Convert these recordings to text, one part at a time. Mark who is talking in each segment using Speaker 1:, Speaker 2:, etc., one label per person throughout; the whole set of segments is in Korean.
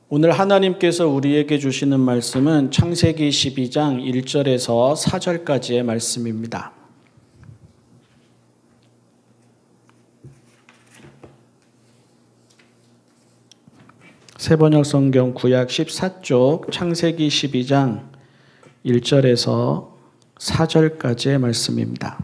Speaker 1: 오늘 하나님께서 우리에게 주시는 말씀은 창세기 12장 1절에서 4절까지의 말씀입니다. 새번역 성경 구약 14쪽 창세기 12장 1절에서 4절까지의 말씀입니다.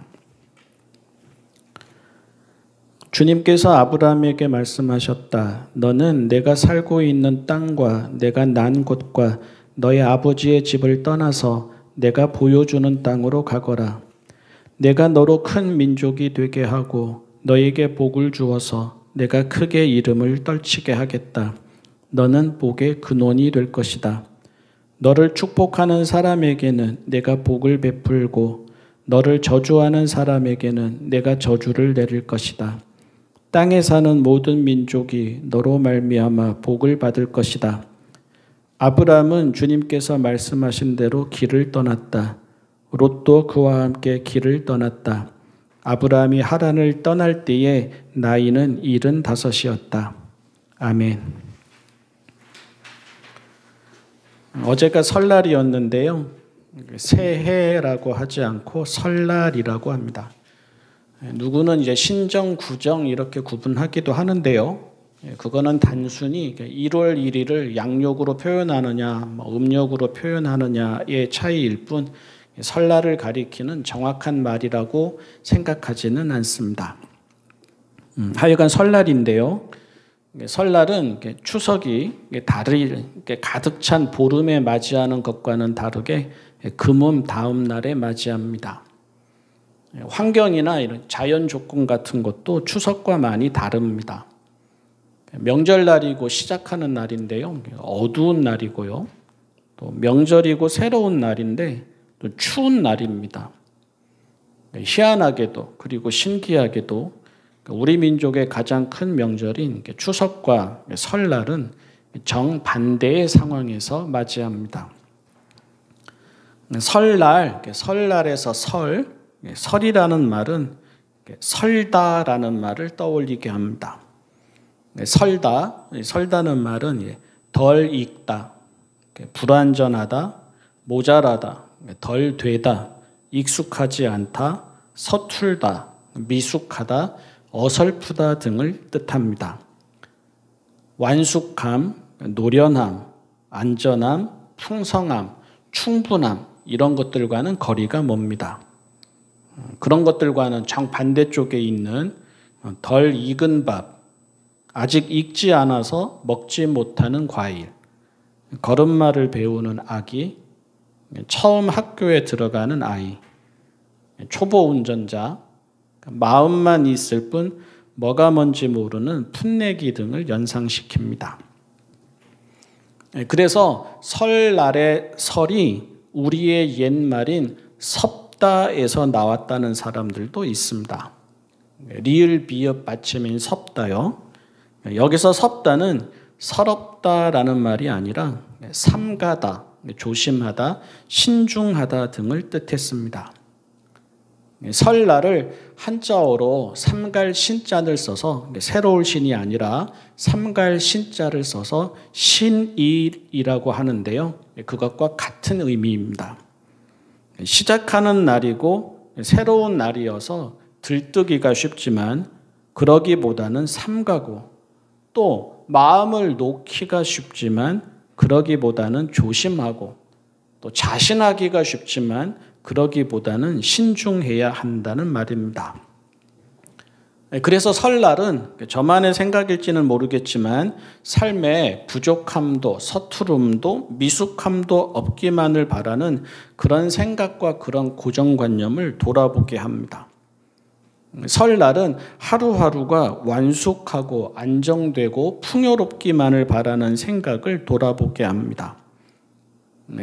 Speaker 1: 주님께서 아브라함에게 말씀하셨다. 너는 내가 살고 있는 땅과 내가 난 곳과 너의 아버지의 집을 떠나서 내가 보여주는 땅으로 가거라. 내가 너로 큰 민족이 되게 하고 너에게 복을 주어서 내가 크게 이름을 떨치게 하겠다. 너는 복의 근원이 될 것이다. 너를 축복하는 사람에게는 내가 복을 베풀고 너를 저주하는 사람에게는 내가 저주를 내릴 것이다. 땅에 사는 모든 민족이 너로 말미암아 복을 받을 것이다. 아브라함은 주님께서 말씀하신 대로 길을 떠났다. 롯도 그와 함께 길을 떠났다. 아브라함이 하란을 떠날 때에 나이는 75이었다. 아멘. 어제가 설날이었는데요. 새해라고 하지 않고 설날이라고 합니다. 누구는 이제 신정, 구정 이렇게 구분하기도 하는데요. 그거는 단순히 1월 1일을 양력으로 표현하느냐, 음력으로 표현하느냐의 차이일 뿐 설날을 가리키는 정확한 말이라고 생각하지는 않습니다. 하여간 설날인데요. 설날은 추석이 가득 찬 보름에 맞이하는 것과는 다르게 금음 다음 날에 맞이합니다. 환경이나 이런 자연 조건 같은 것도 추석과 많이 다릅니다. 명절날이고 시작하는 날인데요. 어두운 날이고요. 또 명절이고 새로운 날인데 또 추운 날입니다. 희한하게도 그리고 신기하게도 우리 민족의 가장 큰 명절인 추석과 설날은 정반대의 상황에서 맞이합니다. 설날에서 설이라는 말은 설다라는 말을 떠올리게 합니다. 설다는 말은 덜 익다, 불완전하다, 모자라다, 덜 되다, 익숙하지 않다, 서툴다, 미숙하다, 어설프다 등을 뜻합니다. 완숙함, 노련함, 안전함, 풍성함, 충분함 이런 것들과는 거리가 멉니다. 그런 것들과는 정반대쪽에 있는 덜 익은 밥, 아직 익지 않아서 먹지 못하는 과일, 걸음마를 배우는 아기, 처음 학교에 들어가는 아이, 초보 운전자, 마음만 있을 뿐 뭐가 뭔지 모르는 풋내기 등을 연상시킵니다. 그래서 설날의 설이 우리의 옛말인 섭다에서 나왔다는 사람들도 있습니다. 리을 비읍 받침인 섭다요. 여기서 섭다는 서럽다라는 말이 아니라 삼가다, 조심하다, 신중하다 등을 뜻했습니다. 설날을 한자어로 삼갈 신자를 써서 새로울 신이 아니라 삼갈 신자를 써서 신일이라고 하는데요. 그것과 같은 의미입니다. 시작하는 날이고 새로운 날이어서 들뜨기가 쉽지만 그러기보다는 삼가고 또 마음을 놓기가 쉽지만 그러기보다는 조심하고 또 자신하기가 쉽지만 그러기보다는 신중해야 한다는 말입니다. 그래서 설날은 저만의 생각일지는 모르겠지만 삶의 부족함도 서투름도 미숙함도 없기만을 바라는 그런 생각과 그런 고정관념을 돌아보게 합니다. 설날은 하루하루가 완숙하고 안정되고 풍요롭기만을 바라는 생각을 돌아보게 합니다.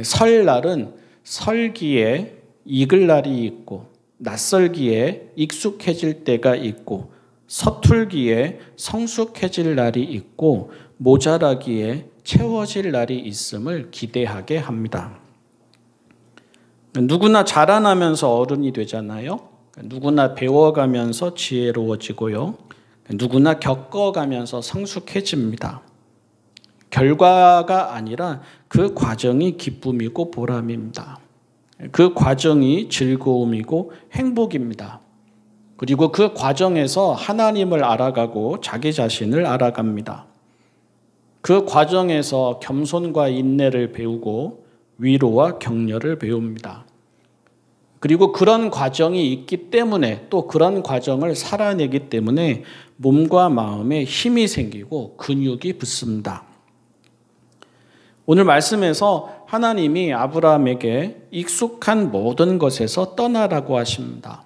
Speaker 1: 설날은 설기에 익을 날이 있고 낯설기에 익숙해질 때가 있고 서툴기에 성숙해질 날이 있고 모자라기에 채워질 날이 있음을 기대하게 합니다. 누구나 자라나면서 어른이 되잖아요. 누구나 배워가면서 지혜로워지고요. 누구나 겪어가면서 성숙해집니다. 결과가 아니라 그 과정이 기쁨이고 보람입니다. 그 과정이 즐거움이고 행복입니다. 그리고 그 과정에서 하나님을 알아가고 자기 자신을 알아갑니다. 그 과정에서 겸손과 인내를 배우고 위로와 격려를 배웁니다. 그리고 그런 과정이 있기 때문에 또 그런 과정을 살아내기 때문에 몸과 마음에 힘이 생기고 근육이 붙습니다. 오늘 말씀에서 하나님이 아브라함에게 익숙한 모든 것에서 떠나라고 하십니다.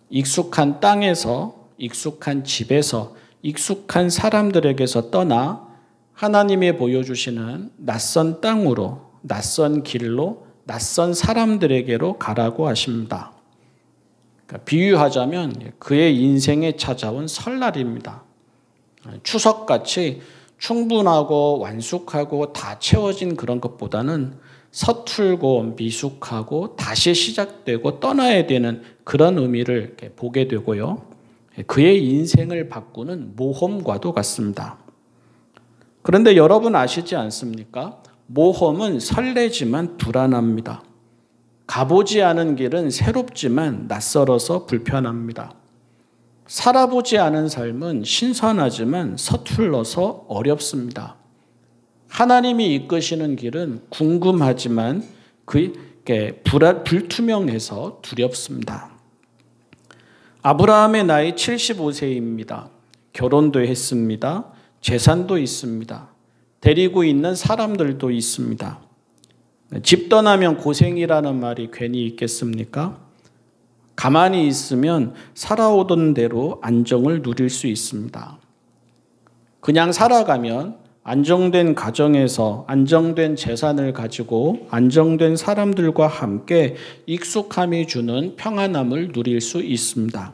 Speaker 1: 익숙한 땅에서, 익숙한 집에서, 익숙한 사람들에게서 떠나 하나님이 보여주시는 낯선 땅으로, 낯선 길로, 낯선 사람들에게로 가라고 하십니다. 그러니까 비유하자면 그의 인생에 찾아온 설날입니다. 추석같이 충분하고 완숙하고 다 채워진 그런 것보다는 서툴고 미숙하고 다시 시작되고 떠나야 되는 그런 의미를 이렇게 보게 되고요. 그의 인생을 바꾸는 모험과도 같습니다. 그런데 여러분 아시지 않습니까? 모험은 설레지만 불안합니다. 가보지 않은 길은 새롭지만 낯설어서 불편합니다. 살아보지 않은 삶은 신선하지만 서툴러서 어렵습니다. 하나님이 이끄시는 길은 궁금하지만 그게 불투명해서 두렵습니다. 아브라함의 나이 75세입니다. 결혼도 했습니다. 재산도 있습니다. 데리고 있는 사람들도 있습니다. 집 떠나면 고생이라는 말이 괜히 있겠습니까? 가만히 있으면 살아오던 대로 안정을 누릴 수 있습니다. 그냥 살아가면 안정된 가정에서 안정된 재산을 가지고 안정된 사람들과 함께 익숙함이 주는 평안함을 누릴 수 있습니다.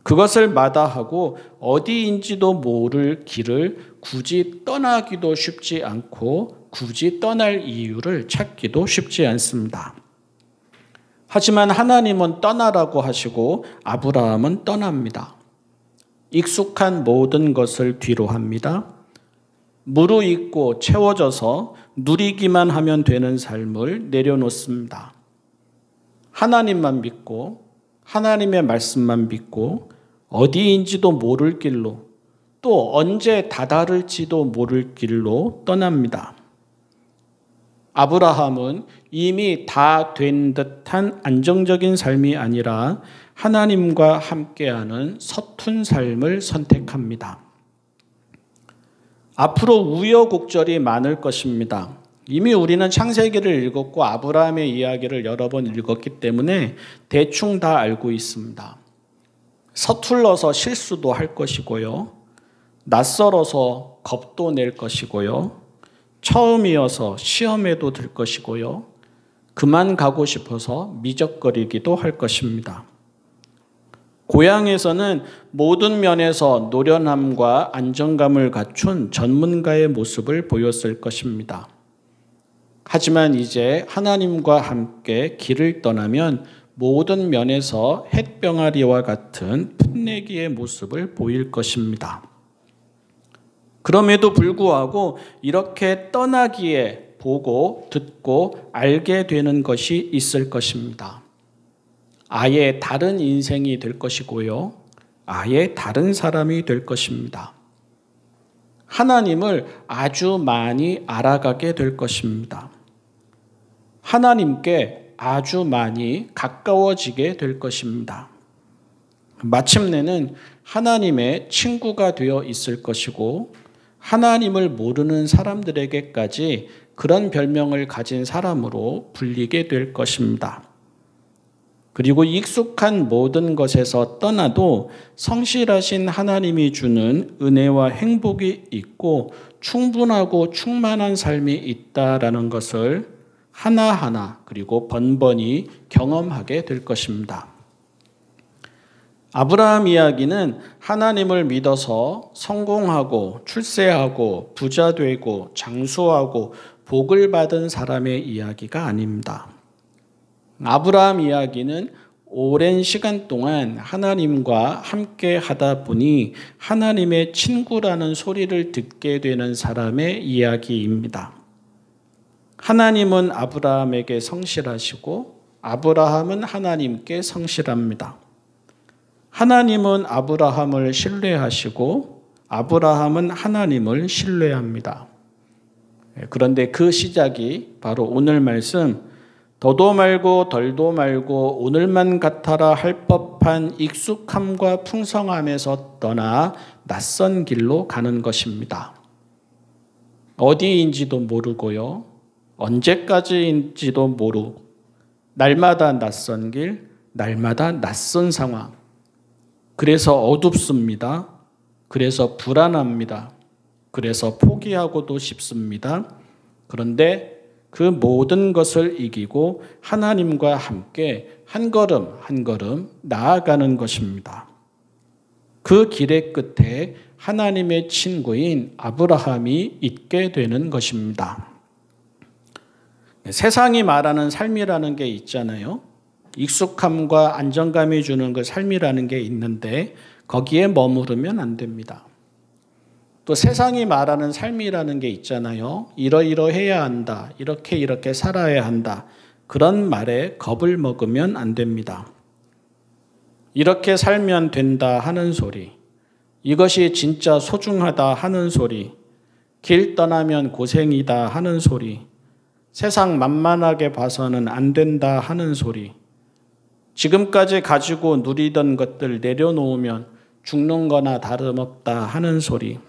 Speaker 1: 그것을 마다하고 어디인지도 모를 길을 굳이 떠나기도 쉽지 않고 굳이 떠날 이유를 찾기도 쉽지 않습니다. 하지만 하나님은 떠나라고 하시고 아브라함은 떠납니다. 익숙한 모든 것을 뒤로 합니다. 무르익고 채워져서 누리기만 하면 되는 삶을 내려놓습니다. 하나님만 믿고 하나님의 말씀만 믿고 어디인지도 모를 길로 또 언제 다다를지도 모를 길로 떠납니다. 아브라함은 이미 다 된 듯한 안정적인 삶이 아니라 하나님과 함께하는 서툰 삶을 선택합니다. 앞으로 우여곡절이 많을 것입니다. 이미 우리는 창세기를 읽었고 아브라함의 이야기를 여러 번 읽었기 때문에 대충 다 알고 있습니다. 서툴러서 실수도 할 것이고요. 낯설어서 겁도 낼 것이고요. 처음이어서 시험에도 들 것이고요. 그만 가고 싶어서 미적거리기도 할 것입니다. 고향에서는 모든 면에서 노련함과 안정감을 갖춘 전문가의 모습을 보였을 것입니다. 하지만 이제 하나님과 함께 길을 떠나면 모든 면에서 햇병아리와 같은 풋내기의 모습을 보일 것입니다. 그럼에도 불구하고 이렇게 떠나기에 보고 듣고 알게 되는 것이 있을 것입니다. 아예 다른 인생이 될 것이고요. 아예 다른 사람이 될 것입니다. 하나님을 아주 많이 알아가게 될 것입니다. 하나님께 아주 많이 가까워지게 될 것입니다. 마침내는 하나님의 친구가 되어 있을 것이고 하나님을 모르는 사람들에게까지 그런 별명을 가진 사람으로 불리게 될 것입니다. 그리고 익숙한 모든 것에서 떠나도 성실하신 하나님이 주는 은혜와 행복이 있고 충분하고 충만한 삶이 있다라는 것을 하나하나 그리고 번번이 경험하게 될 것입니다. 아브라함 이야기는 하나님을 믿어서 성공하고 출세하고 부자 되고 장수하고 복을 받은 사람의 이야기가 아닙니다. 아브라함 이야기는 오랜 시간 동안 하나님과 함께 하다 보니 하나님의 친구라는 소리를 듣게 되는 사람의 이야기입니다. 하나님은 아브라함에게 성실하시고 아브라함은 하나님께 성실합니다. 하나님은 아브라함을 신뢰하시고 아브라함은 하나님을 신뢰합니다. 그런데 그 시작이 바로 오늘 말씀 더도 말고 덜도 말고 오늘만 같아라 할 법한 익숙함과 풍성함에서 떠나 낯선 길로 가는 것입니다. 어디인지도 모르고요. 언제까지인지도 모르고 날마다 낯선 길, 날마다 낯선 상황. 그래서 어둡습니다. 그래서 불안합니다. 그래서 포기하고도 싶습니다. 그런데 그 모든 것을 이기고 하나님과 함께 한 걸음 한 걸음 나아가는 것입니다. 그 길의 끝에 하나님의 친구인 아브라함이 있게 되는 것입니다. 세상이 말하는 삶이라는 게 있잖아요. 익숙함과 안정감이 주는 그 삶이라는 게 있는데 거기에 머무르면 안 됩니다. 또 세상이 말하는 삶이라는 게 있잖아요. 이러이러해야 한다. 이렇게 살아야 한다. 그런 말에 겁을 먹으면 안 됩니다. 이렇게 살면 된다 하는 소리, 이것이 진짜 소중하다 하는 소리, 길 떠나면 고생이다 하는 소리, 세상 만만하게 봐서는 안 된다 하는 소리, 지금까지 가지고 누리던 것들 내려놓으면 죽는 거나 다름없다 하는 소리,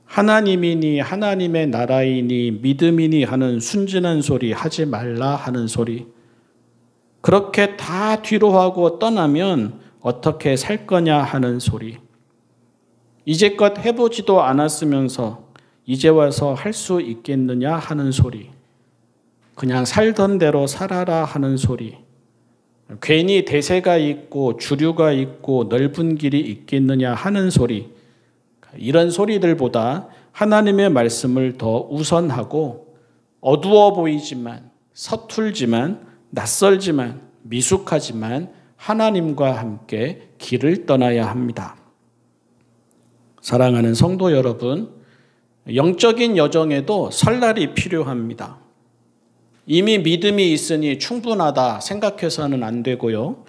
Speaker 1: 하나님이니 하나님의 나라이니 믿음이니 하는 순진한 소리 하지 말라 하는 소리, 그렇게 다 뒤로 하고 떠나면 어떻게 살 거냐 하는 소리, 이제껏 해보지도 않았으면서 이제 와서 할 수 있겠느냐 하는 소리, 그냥 살던 대로 살아라 하는 소리, 괜히 대세가 있고 주류가 있고 넓은 길이 있겠느냐 하는 소리, 이런 소리들보다 하나님의 말씀을 더 우선하고 어두워 보이지만 서툴지만 낯설지만 미숙하지만 하나님과 함께 길을 떠나야 합니다. 사랑하는 성도 여러분, 영적인 여정에도 설날이 필요합니다. 이미 믿음이 있으니 충분하다 생각해서는 안 되고요.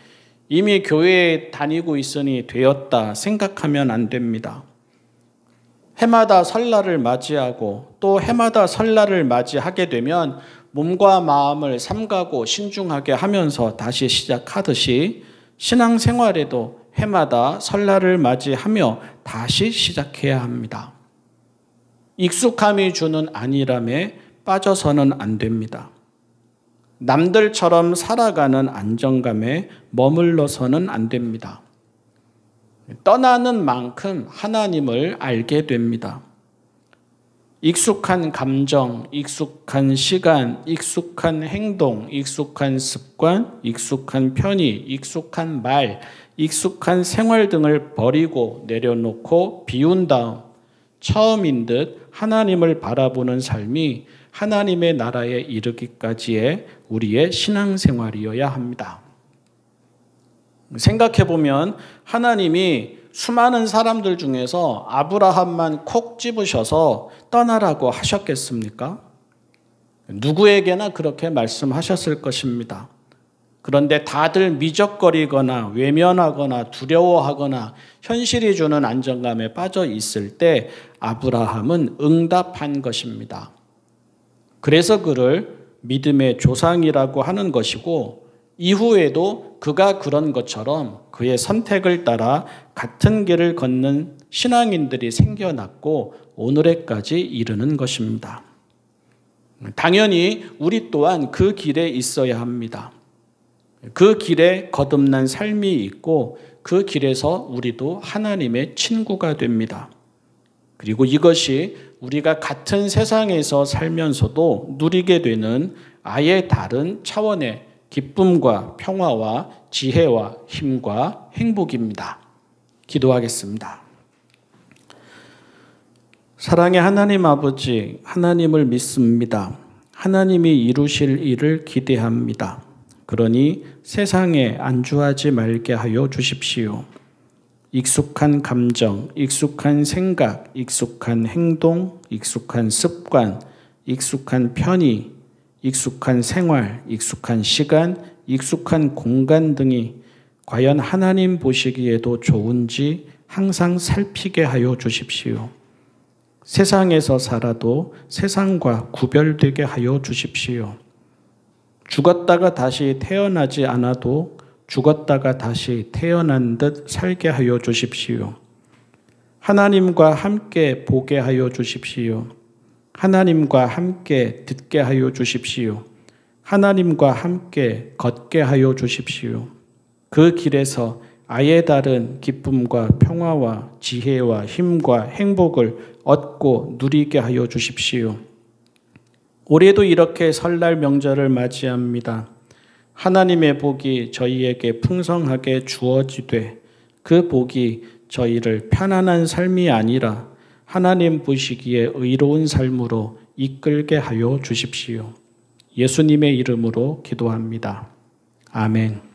Speaker 1: 이미 교회에 다니고 있으니 되었다 생각하면 안 됩니다. 해마다 설날을 맞이하고 또 해마다 설날을 맞이하게 되면 몸과 마음을 삼가고 신중하게 하면서 다시 시작하듯이 신앙생활에도 해마다 설날을 맞이하며 다시 시작해야 합니다. 익숙함이 주는 안일함에 빠져서는 안 됩니다. 남들처럼 살아가는 안정감에 머물러서는 안 됩니다. 떠나는 만큼 하나님을 알게 됩니다. 익숙한 감정, 익숙한 시간, 익숙한 행동, 익숙한 습관, 익숙한 편의, 익숙한 말, 익숙한 생활 등을 버리고 내려놓고 비운 다음 처음인 듯 하나님을 바라보는 삶이 하나님의 나라에 이르기까지의 우리의 신앙생활이어야 합니다. 생각해보면 하나님이 수많은 사람들 중에서 아브라함만 콕 집으셔서 떠나라고 하셨겠습니까? 누구에게나 그렇게 말씀하셨을 것입니다. 그런데 다들 미적거리거나 외면하거나 두려워하거나 현실이 주는 안정감에 빠져 있을 때 아브라함은 응답한 것입니다. 그래서 그를 믿음의 조상이라고 하는 것이고 이후에도 그가 그런 것처럼 그의 선택을 따라 같은 길을 걷는 신앙인들이 생겨났고 오늘에까지 이르는 것입니다. 당연히 우리 또한 그 길에 있어야 합니다. 그 길에 거듭난 삶이 있고 그 길에서 우리도 하나님의 친구가 됩니다. 그리고 이것이 우리가 같은 세상에서 살면서도 누리게 되는 아예 다른 차원의 기쁨과 평화와 지혜와 힘과 행복입니다. 기도하겠습니다. 사랑의 하나님 아버지, 하나님을 믿습니다. 하나님이 이루실 일을 기대합니다. 그러니 세상에 안주하지 말게 하여 주십시오. 익숙한 감정, 익숙한 생각, 익숙한 행동, 익숙한 습관, 익숙한 편의, 익숙한 생활, 익숙한 시간, 익숙한 공간 등이 과연 하나님 보시기에도 좋은지 항상 살피게 하여 주십시오. 세상에서 살아도 세상과 구별되게 하여 주십시오. 죽었다가 다시 태어나지 않아도 죽었다가 다시 태어난 듯 살게 하여 주십시오. 하나님과 함께 보게 하여 주십시오. 하나님과 함께 듣게 하여 주십시오. 하나님과 함께 걷게 하여 주십시오. 그 길에서 아예 다른 기쁨과 평화와 지혜와 힘과 행복을 얻고 누리게 하여 주십시오. 올해도 이렇게 설날 명절을 맞이합니다. 하나님의 복이 저희에게 풍성하게 주어지되 그 복이 저희를 편안한 삶이 아니라 하나님 보시기에 의로운 삶으로 이끌게 하여 주십시오. 예수님의 이름으로 기도합니다. 아멘.